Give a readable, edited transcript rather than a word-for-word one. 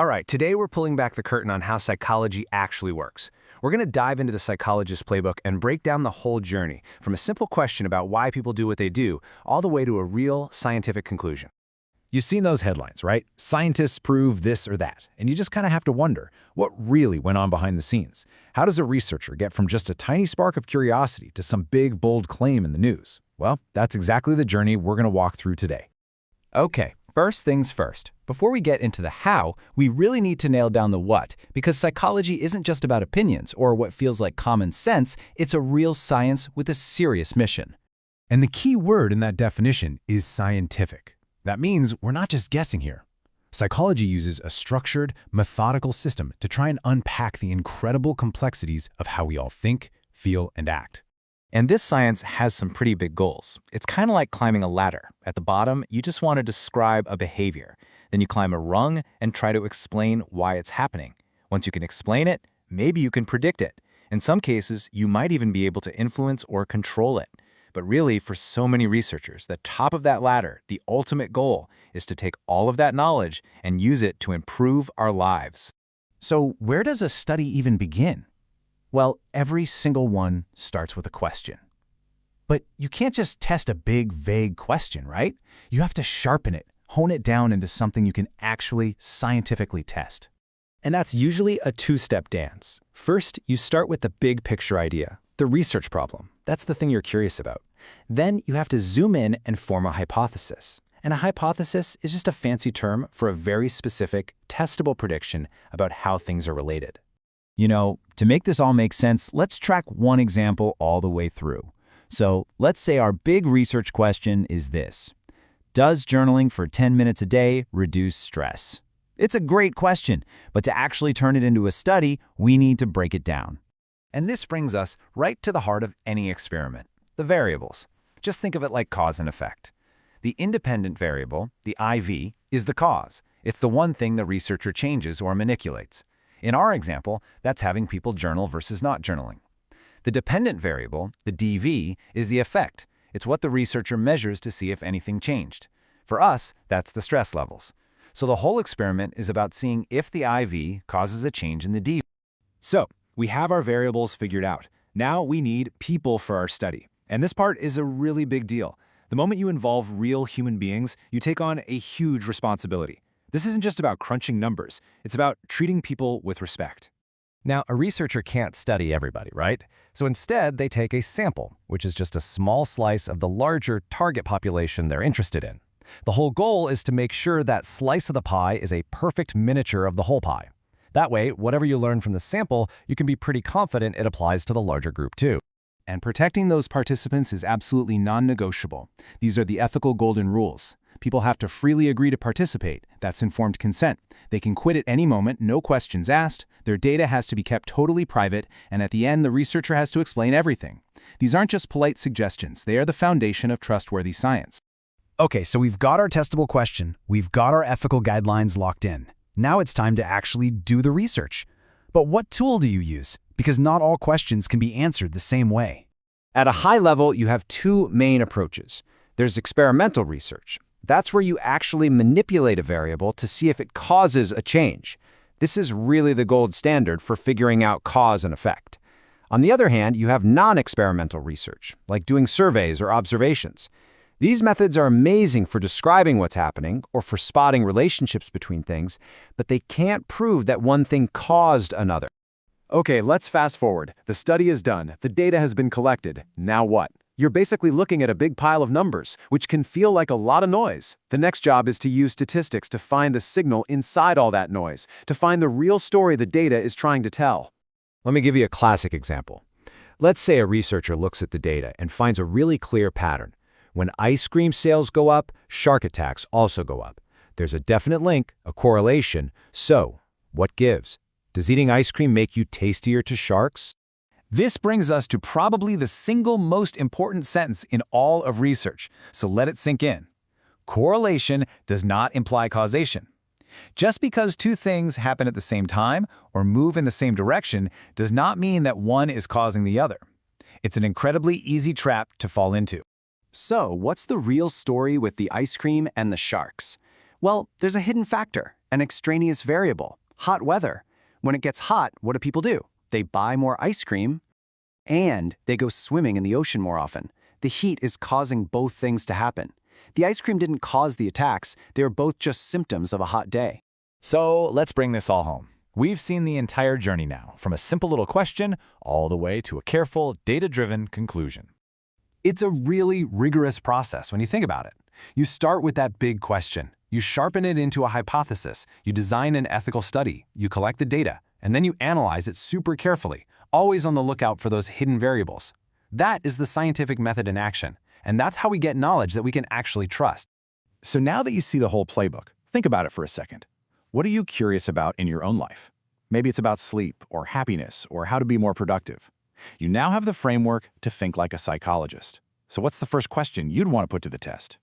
All right, today we're pulling back the curtain on how psychology actually works. We're going to dive into the psychologist's playbook and break down the whole journey, from a simple question about why people do what they do, all the way to a real scientific conclusion. You've seen those headlines, right? Scientists prove this or that, and you just kind of have to wonder, what really went on behind the scenes? How does a researcher get from just a tiny spark of curiosity to some big, bold claim in the news? Well, that's exactly the journey we're going to walk through today. Okay, first things first. Before we get into the how, we really need to nail down the what, because psychology isn't just about opinions or what feels like common sense, it's a real science with a serious mission. And the key word in that definition is scientific. That means we're not just guessing here. Psychology uses a structured, methodical system to try and unpack the incredible complexities of how we all think, feel, and act. And this science has some pretty big goals. It's kind of like climbing a ladder. At the bottom, you just want to describe a behavior. Then you climb a rung and try to explain why it's happening. Once you can explain it, maybe you can predict it. In some cases, you might even be able to influence or control it. But really, for so many researchers, the top of that ladder, the ultimate goal, is to take all of that knowledge and use it to improve our lives. So where does a study even begin? Well, every single one starts with a question. But you can't just test a big, vague question, right? You have to sharpen it, hone it down into something you can actually scientifically test. And that's usually a two-step dance. First, you start with the big picture idea, the research problem. That's the thing you're curious about. Then you have to zoom in and form a hypothesis. And a hypothesis is just a fancy term for a very specific, testable prediction about how things are related. You know, to make this all make sense, let's track one example all the way through. So let's say our big research question is this: does journaling for 10 minutes a day reduce stress? It's a great question, but to actually turn it into a study, we need to break it down. And this brings us right to the heart of any experiment, the variables. Just think of it like cause and effect. The independent variable, the IV, is the cause. It's the one thing the researcher changes or manipulates. In our example, that's having people journal versus not journaling. The dependent variable, the DV, is the effect. It's what the researcher measures to see if anything changed. For us, that's the stress levels. So the whole experiment is about seeing if the IV causes a change in the DV. So, we have our variables figured out. Now we need people for our study. And this part is a really big deal. The moment you involve real human beings, you take on a huge responsibility. This isn't just about crunching numbers. It's about treating people with respect. Now, a researcher can't study everybody, right? So instead, they take a sample, which is just a small slice of the larger target population they're interested in. The whole goal is to make sure that slice of the pie is a perfect miniature of the whole pie. That way, whatever you learn from the sample, you can be pretty confident it applies to the larger group too. And protecting those participants is absolutely non-negotiable. These are the ethical golden rules. People have to freely agree to participate. That's informed consent. They can quit at any moment, no questions asked. Their data has to be kept totally private, and at the end, the researcher has to explain everything. These aren't just polite suggestions. They are the foundation of trustworthy science. Okay, so we've got our testable question. We've got our ethical guidelines locked in. Now it's time to actually do the research. But what tool do you use? Because not all questions can be answered the same way. At a high level, you have two main approaches. There's experimental research. That's where you actually manipulate a variable to see if it causes a change. This is really the gold standard for figuring out cause and effect. On the other hand, you have non-experimental research, like doing surveys or observations. These methods are amazing for describing what's happening or for spotting relationships between things, but they can't prove that one thing caused another. Okay, let's fast forward. The study is done. The data has been collected. Now what? You're basically looking at a big pile of numbers, which can feel like a lot of noise. The next job is to use statistics to find the signal inside all that noise, to find the real story the data is trying to tell. Let me give you a classic example. Let's say a researcher looks at the data and finds a really clear pattern. When ice cream sales go up, shark attacks also go up. There's a definite link, a correlation. So, what gives? Does eating ice cream make you tastier to sharks? This brings us to probably the single most important sentence in all of research, so let it sink in. Correlation does not imply causation. Just because two things happen at the same time or move in the same direction does not mean that one is causing the other. It's an incredibly easy trap to fall into. So, what's the real story with the ice cream and the sharks? Well, there's a hidden factor. An extraneous variable, hot weather. When it gets hot, what do people do? They buy more ice cream and they go swimming in the ocean more often. The heat is causing both things to happen. The ice cream didn't cause the attacks, they were both just symptoms of a hot day. So let's bring this all home. We've seen the entire journey now, from a simple little question all the way to a careful, data-driven conclusion. It's a really rigorous process when you think about it. You start with that big question. You sharpen it into a hypothesis. You design an ethical study. You collect the data. And then you analyze it super carefully, always on the lookout for those hidden variables. That is the scientific method in action. And that's how we get knowledge that we can actually trust. So now that you see the whole playbook, think about it for a second. What are you curious about in your own life? Maybe it's about sleep or happiness or how to be more productive. You now have the framework to think like a psychologist. So what's the first question you'd want to put to the test?